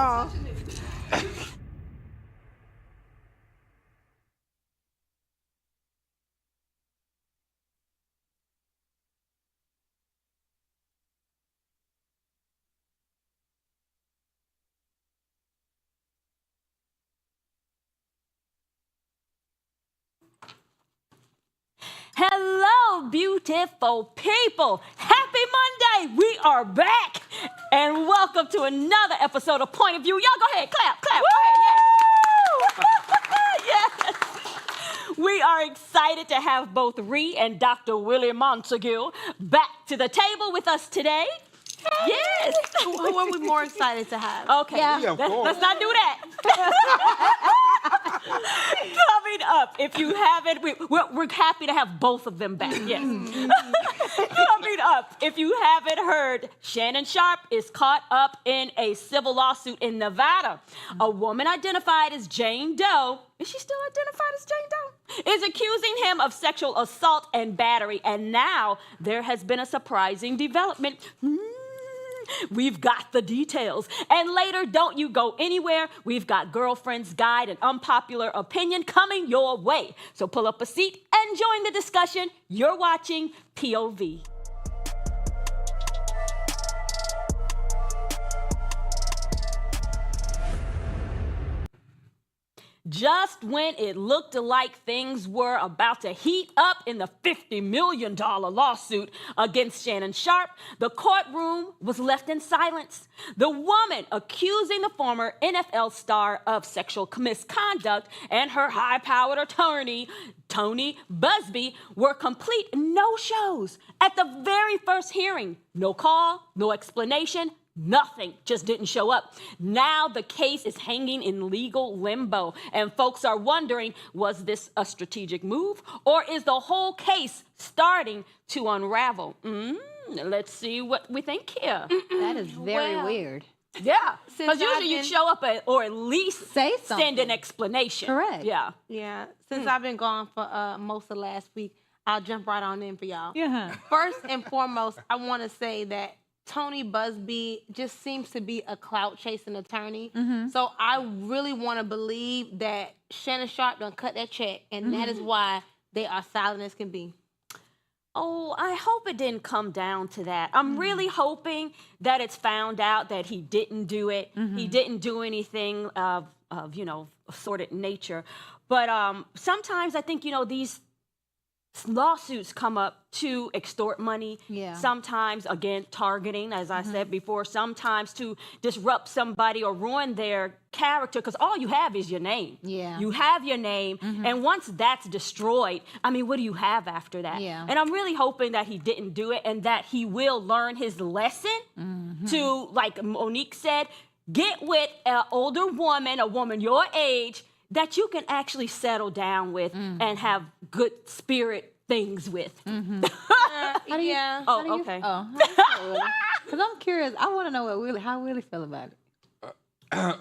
y'all. Hello, beautiful people. Happy Monday. We are back. And welcome to another episode of Point of View. Y'all go ahead. Clap, clap. Go ahead. Yes. We are excited to have both Ree and Dr. Willie Montague back to the table with us today. Yes. Who are we more excited to have? Okay. Yeah, of course. Let's not do that. Coming up, if you haven't, we're happy to have both of them back. Yes. Coming up, if you haven't heard, Shannon Sharpe is caught up in a civil lawsuit in Nevada. A woman identified as Jane Doe, is she still identified as Jane Doe? Is accusing him of sexual assault and battery. And now there has been a surprising development. We've got the details. And later, don't you go anywhere. We've got Girlfriend's Guide and Unpopular Opinion coming your way. So pull up a seat and join the discussion. You're watching POV. Just when it looked like things were about to heat up in the $50 million lawsuit against Shannon Sharpe, the courtroom was left in silence. The woman accusing the former NFL star of sexual misconduct and her high-powered attorney, Tony Busby, were complete no-shows at the very first hearing. No call, no explanation, nothing, just didn't show up. Now the case is hanging in legal limbo, and folks are wondering, was this a strategic move, or is the whole case starting to unravel? Let's see what we think here. That is very weird. Yeah, because usually you show up or at least say something. Send an explanation. Correct. Yeah. Yeah. Since I've been gone for most of last week, I'll jump right on in for y'all. Yeah. First and foremost, I want to say that Tony Busby just seems to be a clout-chasing attorney. So I really want to believe that Shannon Sharpe done cut that check, and that is why they are silent as can be. Oh, I hope it didn't come down to that. I'm really hoping that it's found out that he didn't do it. He didn't do anything of assorted nature. But sometimes I think, these lawsuits come up to extort money. Yeah. Sometimes, again, targeting, as I said before, sometimes to disrupt somebody or ruin their character, because all you have is your name. Yeah. You have your name, and once that's destroyed, I mean, what do you have after that? Yeah. And I'm really hoping that he didn't do it and that he will learn his lesson to, like Monique said, get with an older woman, a woman your age, that you can actually settle down with and have good spirit things with. Yeah. Oh, okay. Because I'm curious. I want to know how Willie feel about it.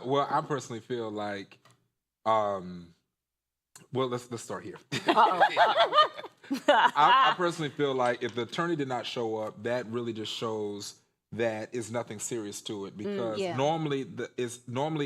Well, I personally feel like, well, let's start here. I personally feel like if the attorney did not show up, that really just shows that is nothing serious to it, because normally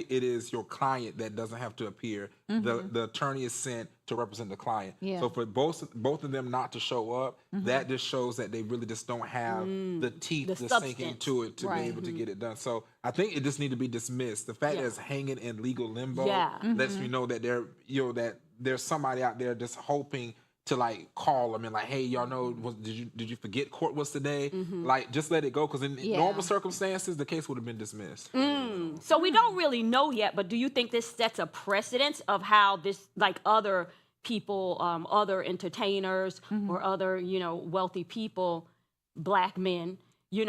it is your client that doesn't have to appear. The attorney is sent to represent the client. So for both of them not to show up, that just shows that they really just don't have the teeth to sink into it to be able to get it done. So I think it just need to be dismissed. The fact that it's hanging in legal limbo lets me know that that there's somebody out there just hoping to like call them and like, hey, y'all know, did you forget court was today? Like, just let it go, because in normal circumstances, the case would have been dismissed. So we don't really know yet, but do you think this sets a precedence of how this, like other people, other entertainers or other, wealthy people, black men,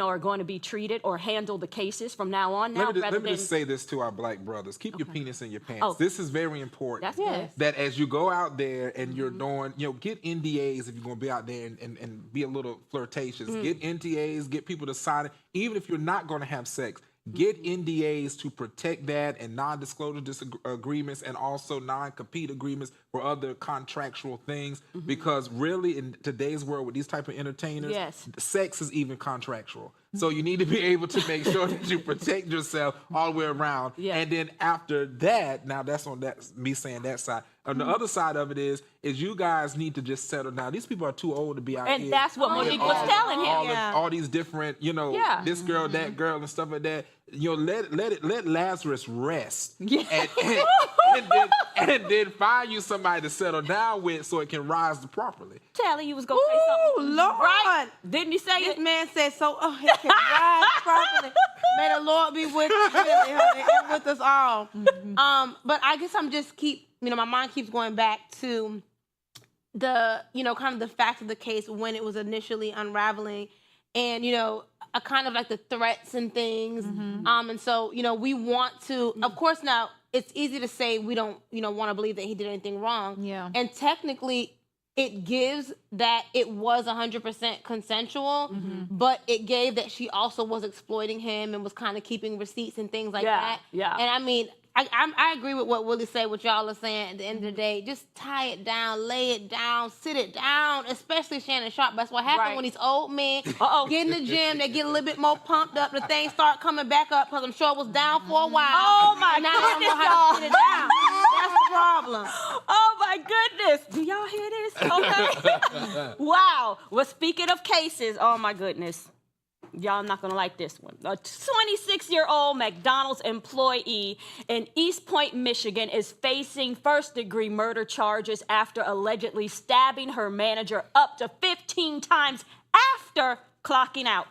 are going to be treated or handle the cases from now on? Now, let me just say this to our black brothers. Keep your penis in your pants. This is very important. That's that as you go out there and you're doing, get NDAs if you're going to be out there and be a little flirtatious. Get NDAs, get people to sign it. Even if you're not going to have sex, get NDAs to protect that and non-disclosure agreements and also non-compete agreements for other contractual things. Because really in today's world with these type of entertainers, sex is even contractual. So you need to be able to make sure that you protect yourself all the way around. And then after that, now that's on that, me saying that side. On the other side of it is you guys need to just settle down. These people are too old to be out here. And that's what Monique was telling him. All these different, this girl, that girl, and stuff like that. Let Lazarus rest. And then find you somebody to settle down with so it can rise properly. Telling you was gonna say something. Lord. Right? Didn't he say This it? man said so. Oh, it can rise properly. May the Lord be with you, really, honey, and with us all. But I guess I'm just my mind keeps going back to the, kind of the facts of the case when it was initially unraveling, and a kind of like the threats and things. And so we want to, of course, now it's easy to say we don't want to believe that he did anything wrong. And technically it gives that it was 100% consensual, but it gave that she also was exploiting him and was kind of keeping receipts and things like that. And I mean, I agree with what Willie said, what y'all are saying. At the end of the day, just tie it down, lay it down, sit it down, especially Shannon Sharpe. That's what happens when these old men get in the gym, they get a little bit more pumped up, the things start coming back up, because I'm sure it was down for a while. Oh my and now they don't know how to sit it down. That's the problem. Oh my goodness. Do y'all hear this? Okay. Wow. Well, speaking of cases, oh my goodness. Y'all not gonna like this one. A 26-year-old McDonald's employee in East Point, Michigan is facing first-degree murder charges after allegedly stabbing her manager up to 15 times after clocking out.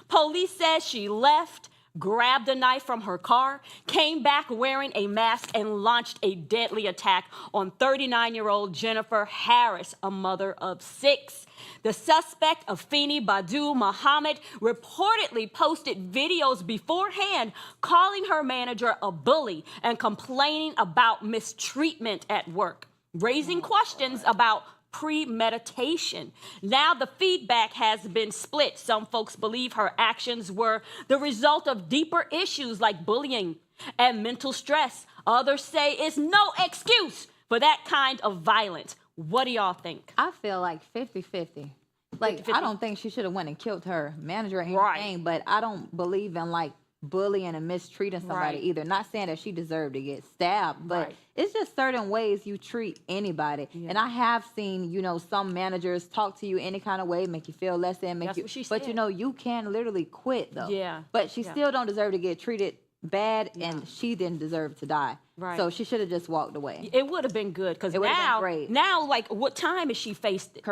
Police says she left, grabbed a knife from her car, came back wearing a mask, and launched a deadly attack on 39-year-old Jennifer Harris, a mother of 6. The suspect, Afina Badu Muhammad, reportedly posted videos beforehand calling her manager a bully and complaining about mistreatment at work, raising questions about premeditation. Now the feedback has been split. Some folks believe her actions were the result of deeper issues like bullying and mental stress. Others say it's no excuse for that kind of violence. What do y'all think? I feel like 50-50. Like, 50-50. I don't think she should have went and killed her manager or anything, but I don't believe in, like, bullying and mistreating somebody either. Not saying that she deserved to get stabbed, but it's just certain ways you treat anybody. And I have seen, some managers talk to you any kind of way, make you feel less than, That's what she said. but you can literally quit though. But she still don't deserve to get treated bad, and she didn't deserve to die. So she should have just walked away. It would have been good, because now, like, what time is she facing?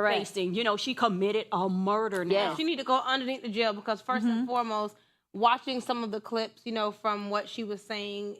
She committed a murder now. She need to go underneath the jail, because first and foremost, watching some of the clips, from what she was saying,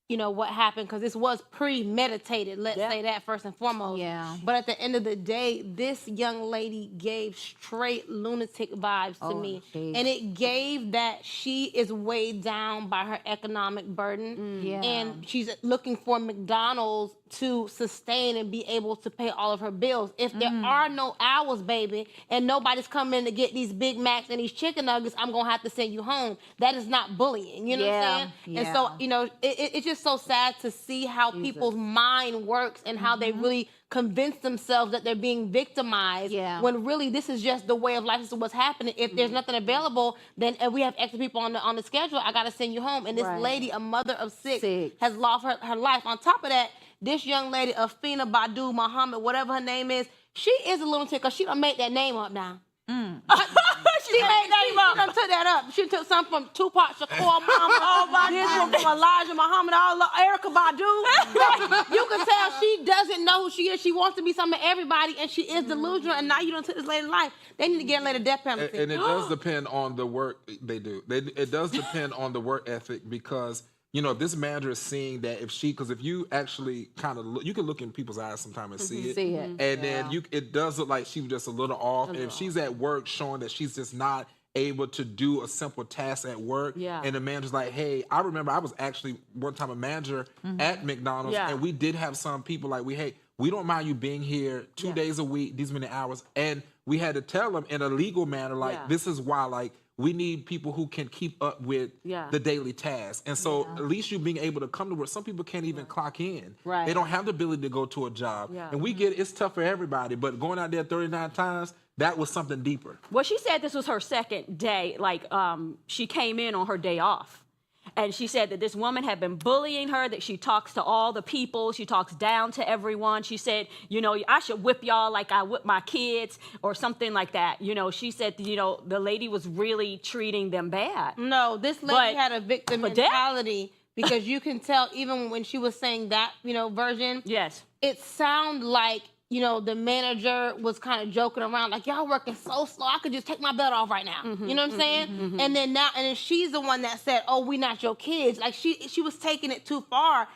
what happened, because this was premeditated, let's say that first and foremost. But at the end of the day, this young lady gave straight lunatic vibes to me. And it gave that she is weighed down by her economic burden. And she's looking for McDonald's to sustain and be able to pay all of her bills. If there are no hours, baby, and nobody's coming in to get these Big Macs and these chicken nuggets, I'm going to have to send you home. That is not bullying, you know what I'm saying? And so, it's just so sad to see how people's mind works and how they really convince themselves that they're being victimized when really this is just the way of life. This is what's happening. If there's nothing available, then if we have extra people on the schedule, I got to send you home. And this lady, a mother of 6, has lost her life. On top of that, this young lady, Afina Badu Muhammad, whatever her name is, she is a lunatic, because she done made that name up now. She made that name up. She done took that up. She took some from Tupac Shakur Muhammad. This one from Elijah Muhammad, Erica Badu. You can tell she doesn't know who she is. She wants to be something to everybody, and she is delusional, and now you done took this lady's life. They need to get later death penalty. And it does depend on the work they do. It does depend on the work ethic, because if this manager is seeing that, because if you actually kind of look, you can look in people's eyes sometimes and see it. And then it does look like she was just a little off. And if she's at work showing that she's just not able to do a simple task at work, and the manager's like, hey, I remember I was actually one time a manager at McDonald's, and we did have some people like, we don't mind you being here 2 days a week, these many hours. And we had to tell them in a legal manner, like, this is why, like, we need people who can keep up with the daily tasks. And so at least you being able to come to work. Some people can't even clock in. Right. They don't have the ability to go to a job. Yeah. And we get it, it's tough for everybody, but going out there 39 times, that was something deeper. Well, she said this was her second day. Like, she came in on her day off. And she said that this woman had been bullying her, that she talks to all the people. She talks down to everyone. She said, you know, I should whip y'all like I whip my kids or something like that. You know, she said, you know, the lady was really treating them bad. No, this lady had a victim mentality because you can tell even when she was saying that, you know, version. Yes. It sounded like, you know, the manager was kind of joking around, like, y'all working so slow, I could just take my belt off right now. You know what I'm saying? And then she's the one that said, oh, we not your kids. Like, she was taking it too far.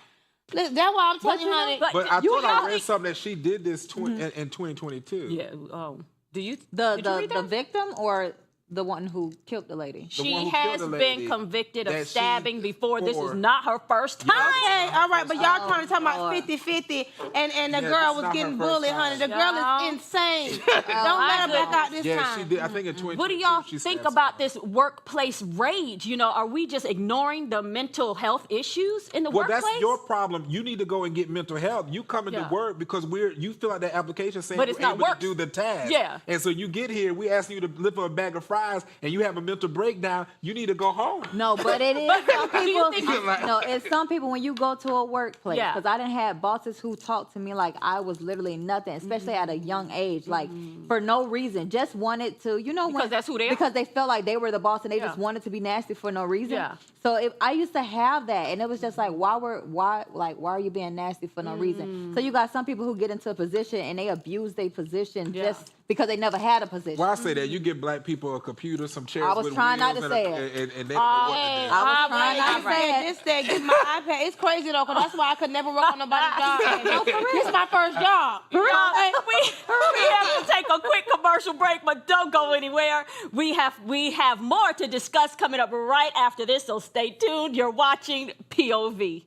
That's why I'm telling you, honey. But I thought I read something that she did this in 2022. Yeah. Did you read The that? victim or the one who killed the lady? She has been convicted of stabbing before. This is not her first time. Okay, all right, but y'all trying to talk about 50-50, and the girl was getting bullied, honey. The girl is insane. Don't let her back out this time. Yeah, she did. I think in 2022. What do y'all think about this workplace rage? You know, are we just ignoring the mental health issues in the workplace? Well, that's your problem. You need to go and get mental health. You come into work because you fill out that application saying you're able to do the task. Yeah. And so you get here, we ask you to lift up a bag of fries, and you have a mental breakdown, you need to go home. No, but it is some people. No, it's some people when you go to a workplace. Because I didn't have bosses who talked to me like I was literally nothing, especially at a young age, like for no reason, just wanted to, you know, because that's who they are. Because they felt like they were the boss and they just wanted to be nasty for no reason. Yeah. So I used to have that, and it was just like, why are you being nasty for no reason? So you got some people who get into a position and they abuse their position just because they never had a position. Well, I say that you give black people a computer, some chairs. I was trying not to say it. And they I was trying not to say it. This day, get my iPad. It's crazy though, because that's why I could never work on nobody's job. This is my first job. We have to take a quick commercial break, but don't go anywhere. We have more to discuss coming up right after this, so stay tuned. You're watching POV.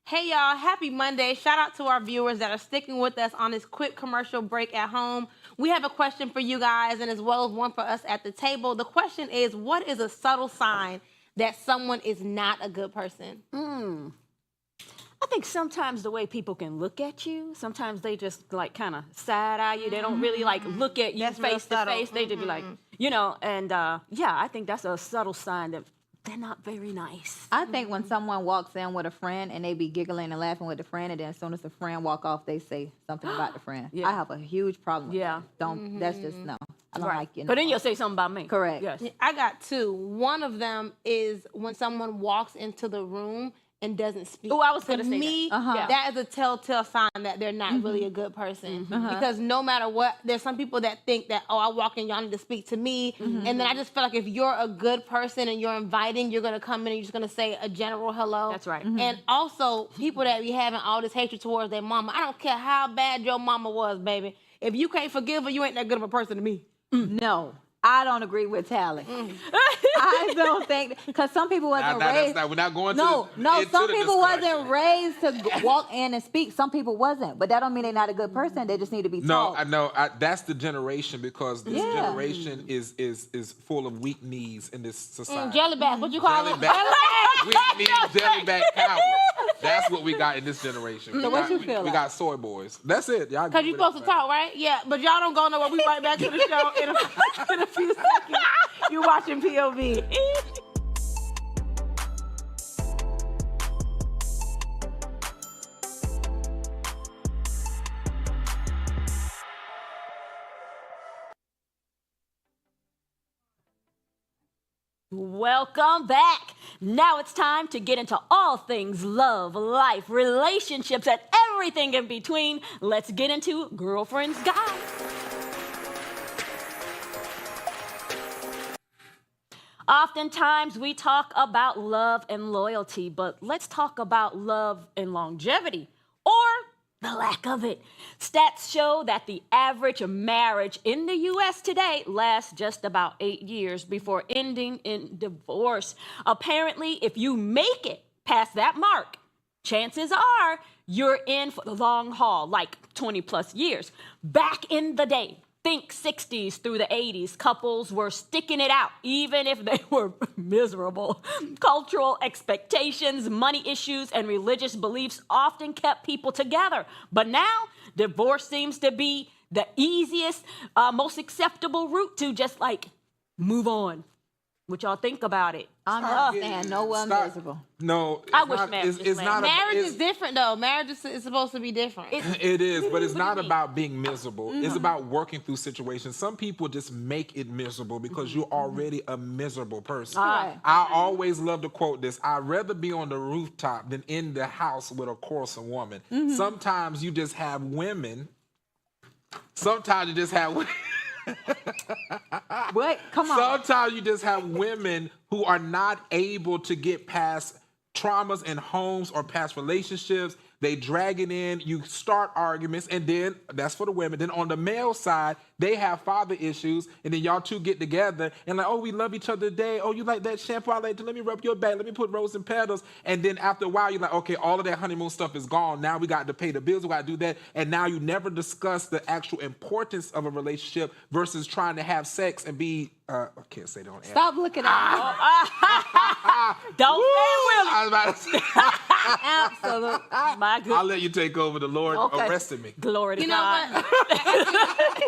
Hey y'all, happy Monday. Shout out to our viewers that are sticking with us on this quick commercial break at home. We have a question for you guys and as well as one for us at the table. The question is, what is a subtle sign that someone is not a good person? I think sometimes the way people can look at you, sometimes they just like kind of side eye you. They don't really like look at you face to face. They just be like, you know, and I think that's a subtle sign that they're not very nice. I think when someone walks in with a friend and they be giggling and laughing with the friend, and then as soon as the friend walk off, they say something about the friend. I have a huge problem with that. That's just no. I don't like it. But then you'll say something about me. Correct. Yes. I got two. One of them is when someone walks into the room and doesn't speak. Oh, I was going to say me, that. that is a telltale sign that they're not really a good person. Because no matter what, there's some people that think that, oh, I walk in, y'all need to speak to me. And then I just feel like if you're a good person and you're inviting, you're going to come in and you're just going to say a general hello. That's right. And also, people that be having all this hatred towards their mama, I don't care how bad your mama was, baby. If you can't forgive her, you ain't that good of a person to me. No. I don't agree with Tally. I don't think, because some people wasn't raised. We're not going no, some people wasn't raised to walk in and speak. Some people wasn't, but that don't mean they're not a good person. They just need to be taught. No, I know. That's the generation, because this generation is full of weak knees in this society. Jellyback, what you call it? Weak knees, jellyback cowards. That's what we got in this generation. So what you feel like? We got soy boys. That's it. Y'all. Because you're supposed to talk, right? Yeah, but y'all don't go nowhere. We right back to the show in a few seconds. You're watching POV. Welcome back. Now it's time to get into all things love, life, relationships, and everything in between. Let's get into Girlfriend's Guide. Oftentimes we talk about love and loyalty, but let's talk about love and longevity, or the lack of it. Stats show that the average marriage in the U.S. today lasts just about 8 years before ending in divorce. Apparently, if you make it past that mark, chances are you're in for the long haul, like 20 plus years. Back in the day, think 60s through the 80s, couples were sticking it out, even if they were miserable. Cultural expectations, money issues, and religious beliefs often kept people together. But now, divorce seems to be the easiest, most acceptable route to just like move on. What y'all think about it? I'm not saying no one miserable. No, I wish marriage was not. Marriage is different, though. Marriage is supposed to be different. It is, but it's not about being miserable. It's about working through situations. Some people just make it miserable because you're already a miserable person. Right. I always love to quote this. I'd rather be on the rooftop than in the house with a quarrelsome woman. Sometimes you just have women. Sometimes you just have women. What? Come on. Sometimes you just have women who are not able to get past traumas in homes or past relationships. They drag it in, you start arguments, and then that's for the women. Then on the male side, they have father issues, and then y'all two get together and like, oh, we love each other today. Oh, you like that shampoo? I like to let me rub your back. Let me put rose and petals. And then after a while, you're like, okay, all of that honeymoon stuff is gone. Now we got to pay the bills. We got to do that. And now you never discuss the actual importance of a relationship versus trying to have sex and be. I can't say don't. Stop looking at me. Don't say Willie. I was about to say. Absolutely. My good. I'll let you take over. The Lord arrested me. Glory to You know God.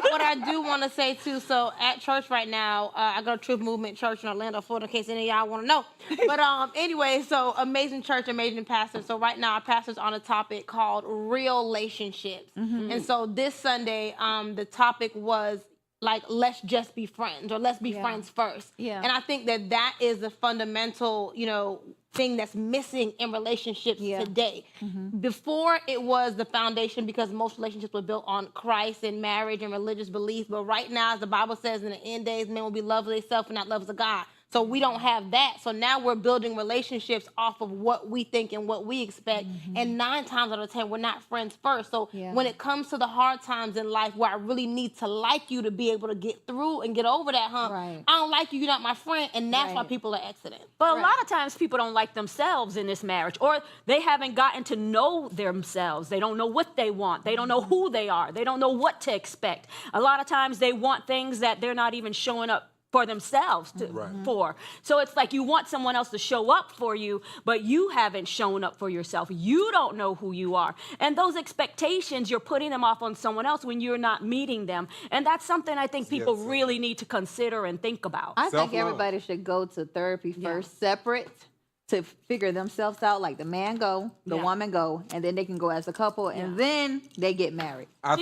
what I do want to say too, so at church right now, I go to Truth Movement Church in Orlando, Florida, in case any of y'all want to know. But anyway, so amazing church, amazing pastor. So right now our pastor's on a topic called real relationships. And so this Sunday, the topic was like, let's just be friends, or let's be friends first. Yeah. And I think that is the fundamental, thing that's missing in relationships today. Before, it was the foundation because most relationships were built on Christ and marriage and religious beliefs. But right now, as the Bible says, in the end days, men will be lovers of themselves and not lovers of God. So we don't have that. So now we're building relationships off of what we think and what we expect. And 9 times out of 10, we're not friends first. So when it comes to the hard times in life where I really need to like you to be able to get through and get over that hump, I don't like you, you're not my friend. And that's why people are exiting. But a lot of times people don't like themselves in this marriage, or they haven't gotten to know themselves. They don't know what they want. They don't know who they are. They don't know what to expect. A lot of times they want things that they're not even showing up for themselves for. So it's like you want someone else to show up for you, but you haven't shown up for yourself. You don't know who you are. And those expectations, you're putting them off on someone else when you're not meeting them. And that's something I think people really need to consider and think about. I think everybody should go to therapy first, separate, to figure themselves out. Like the man go, the woman go, and then they can go as a couple, and then they get married. I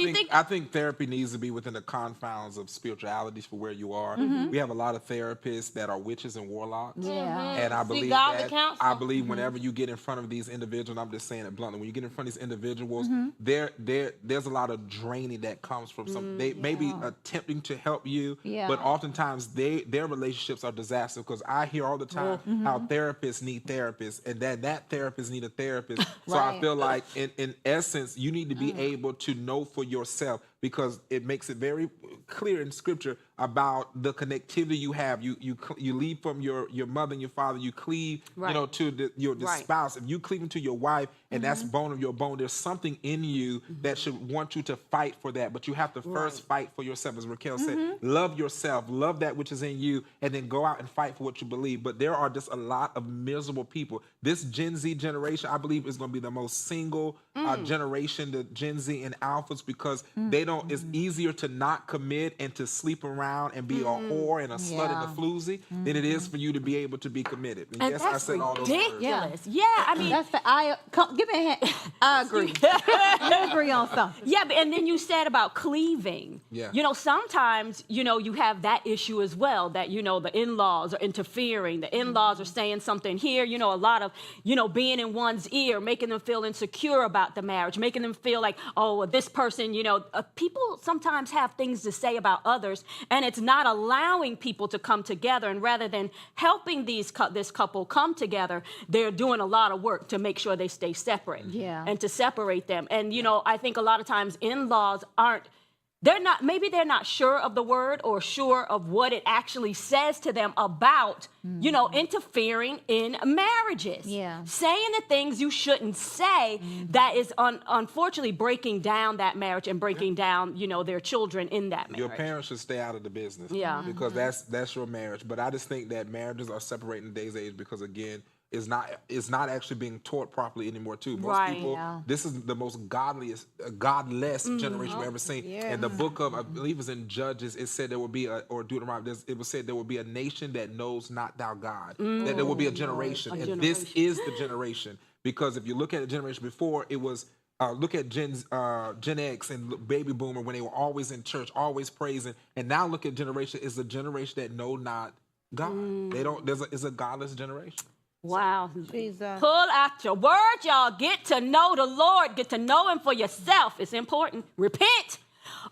think therapy needs to be within the confines of spirituality for where you are. We have a lot of therapists that are witches and warlocks. And I believe I believe whenever you get in front of these individuals, I'm just saying it bluntly, when you get in front of these individuals, there's a lot of draining that comes from some. They may be attempting to help you, but oftentimes their relationships are disastrous, because I hear all the time how therapists need therapists, and that therapist need a therapist. So I feel like in essence, you need to be able to know for yourself, because it makes it very clear in Scripture about the connectivity you have. You leave from your mother and your father. You cleave, to your spouse. If you cleave to your wife, and that's bone of your bone, there's something in you that should want you to fight for that. But you have to first fight for yourself, as Raquel said. Love yourself, love that which is in you, and then go out and fight for what you believe. But there are just a lot of miserable people. This Gen Z generation, I believe, is going to be the most single generation, the Gen Z and Alphas, because they don't. It's easier to not commit and to sleep around and be a whore and a slut and a floozy than it is for you to be able to be committed. And yes, I said all those words. Ridiculous. Yeah, I mean, that's give me a hand. I agree. I agree on something. Yeah, and then you said about cleaving. Yeah. Sometimes, you have that issue as well, that, the in-laws are interfering. The in-laws are saying something here, a lot of, being in one's ear, making them feel insecure about the marriage, making them feel like, oh, this person, people sometimes have things to say about others, and it's not allowing people to come together. And rather than helping this couple come together, they're doing a lot of work to make sure they stay separate and to separate them. And, you know, I think a lot of times in-laws maybe they're not sure of the word or sure of what it actually says to them about, you know, interfering in marriages. Saying the things you shouldn't say that is unfortunately breaking down that marriage and breaking down, you know, their children in that marriage. Your parents should stay out of the business. Because that's your marriage. But I just think that marriages are separating in today's age because, again, it's not actually being taught properly anymore too. Most people, this is the most godless generation we've ever seen. In the book of, I believe it's in Judges, it said there would be or Deuteronomy, it was said there would be a nation that knows not thou God. That there will be a generation. And this is the generation. Because if you look at the generation before, it was look at Gen X and baby boomer when they were always in church, always praising. And now look at generation, it's a generation that know not God. They don't, it's a godless generation. Wow. Jesus. Pull out your word, y'all. Get to know the Lord. Get to know him for yourself. It's important. Repent.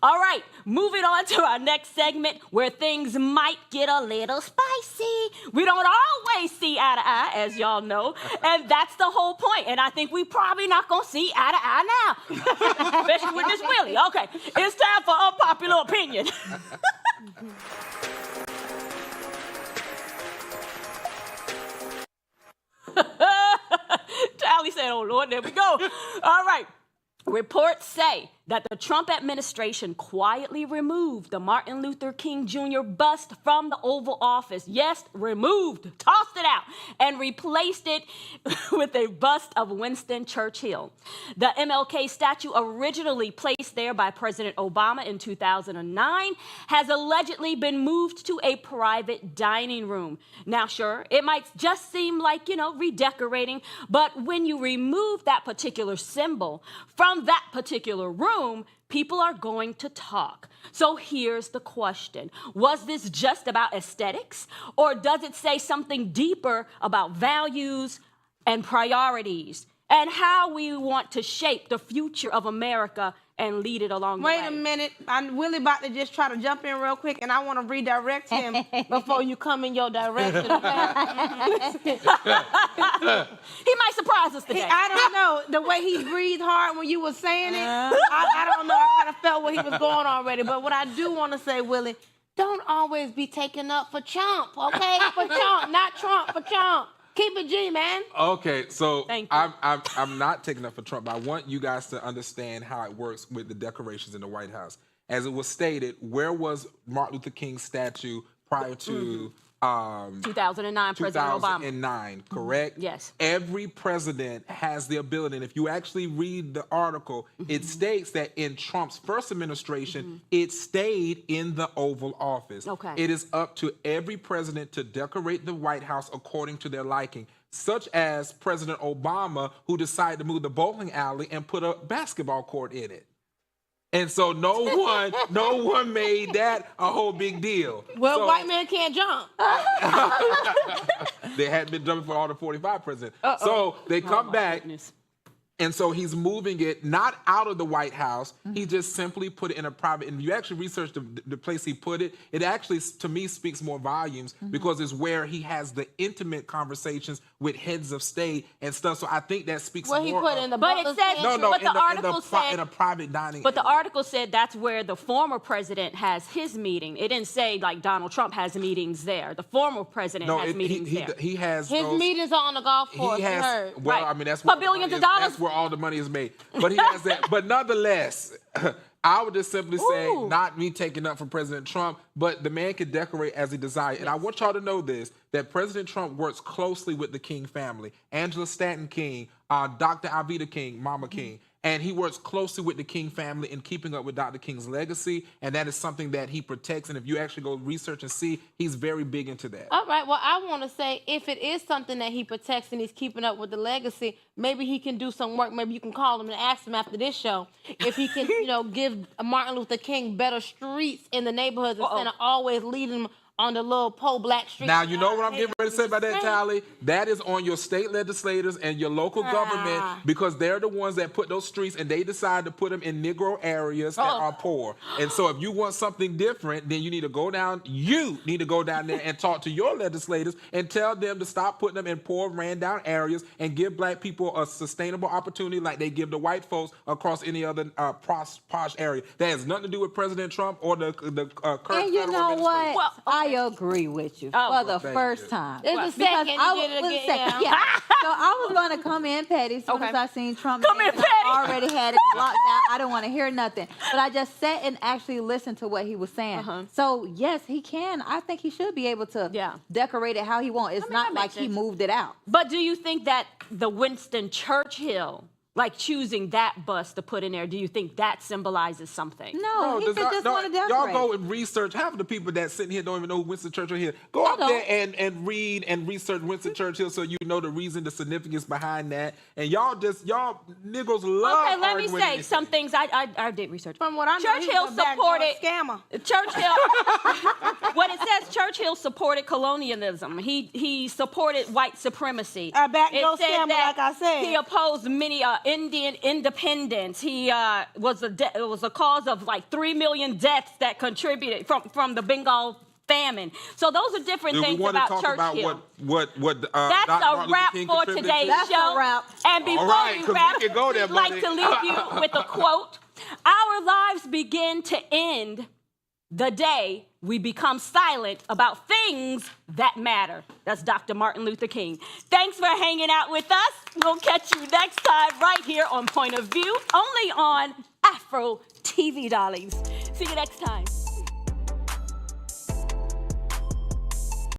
All right, moving on to our next segment where things might get a little spicy. We don't always see eye to eye, as y'all know, and that's the whole point. And I think we probably not going to see eye to eye now, especially with this Willie. Okay, it's time for unpopular opinion. Tally said, oh, Lord, there we go. All right. Reports say that the Trump administration quietly removed the Martin Luther King Jr. bust from the Oval Office. Yes, removed, tossed it out, and replaced it with a bust of Winston Churchill. The MLK statue, originally placed there by President Obama in 2009, has allegedly been moved to a private dining room. Now, sure, it might just seem like, you know, redecorating, but when you remove that particular symbol from that particular room, people are going to talk. So here's the question. Was this just about aesthetics, or does it say something deeper about values and priorities and how we want to shape the future of America and lead it along the way? Wait a minute. I'm really about to just try to jump in real quick, and I want to redirect him before you come in your direction. He might surprise us today. I don't know. The way he breathed hard when you were saying it, I don't know. I kind of felt where he was going already. But what I do want to say, Willie, don't always be taken up for chump, okay? For chump, not Trump, for chump. Keep it G, man. Okay, so I'm not taking up for Trump, but I want you guys to understand how it works with the decorations in the White House. As it was stated, where was Martin Luther King's statue prior to 2009, President Obama. 2009, correct? Yes. Every president has the ability, and if you actually read the article, it states that in Trump's first administration, it stayed in the Oval Office. Okay. It is up to every president to decorate the White House according to their liking, such as President Obama, who decided to move the bowling alley and put a basketball court in it. And so no one made that a whole big deal. Well, so, white man can't jump. They hadn't been jumping for all the 45 presidents. So they come back. Goodness. And so he's moving it not out of the White House. He just simply put it in a private. And you actually research the place he put it. It actually, to me, speaks more volumes because it's where he has the intimate conversations with heads of state and stuff. So I think that speaks more. What he put in the But it says, in a private dining. But the article said that's where the former president has his meeting. It didn't say like Donald Trump has meetings there. The former president has meetings there. He has his meetings are on the golf course. He has, well, I mean, that's for billions of dollars. That's where all the money is made. But he has that. But nonetheless, I would just simply say, not me taking up for President Trump, but the man can decorate as he desires. And I want y'all to know this, that President Trump works closely with the King family. Angela Stanton King, Dr. Avita King, Mama King. And he works closely with the King family in keeping up with Dr. King's legacy. And that is something that he protects. And if you actually go research and see, he's very big into that. All right. Well, I want to say if it is something that he protects and he's keeping up with the legacy, maybe he can do some work. Maybe you can call him and ask him after this show if he can, give Martin Luther King better streets in the neighborhoods instead of always leading them on the little pro-black street. Now, you know what I'm getting ready to say about that, Tally? That is on your state legislators and your local government, because they're the ones that put those streets, and they decide to put them in Negro areas that are poor. And so if you want something different, then you need to go down there and talk to your legislators and tell them to stop putting them in poor, ran-down areas and give black people a sustainable opportunity like they give the white folks across any other posh area. That has nothing to do with President Trump or the current And you know what? Well, I agree with you for the first time. It's the second. You did it again. Yeah. So I was going to come in petty as soon as I seen Trump. Come in petty. I already had it blocked out. I didn't want to hear nothing. But I just sat and actually listened to what he was saying. So, yes, he can. I think he should be able to decorate it how he wants. It's not like he moved it out. But do you think that the Winston Churchill, like choosing that bus to put in there, do you think that symbolizes something? No, he just want to decorate. Y'all go and research. Half of the people that sitting here don't even know who Winston Churchill is. Go out there and read and research Winston Churchill so you know the reason, the significance behind that. And y'all niggas love. Okay, let me say some things I did research. From what I know, Churchill supported scammer. Churchill. What it says, Churchill supported colonialism. He supported white supremacy. I back no said scammer, that like I said. He opposed many Indian independence. He was a cause of like 3 million deaths that contributed from the Bengal famine. So those are different things about Churchill. About what that's a wrap for today's show. A wrap. And before we wrap, I'd like to leave you with a quote. Our lives begin to end the day we become silent about things that matter. That's Dr. Martin Luther King. Thanks for hanging out with us. We'll catch you next time right here on Point of View, only on AfroTV, darlings. See you next time.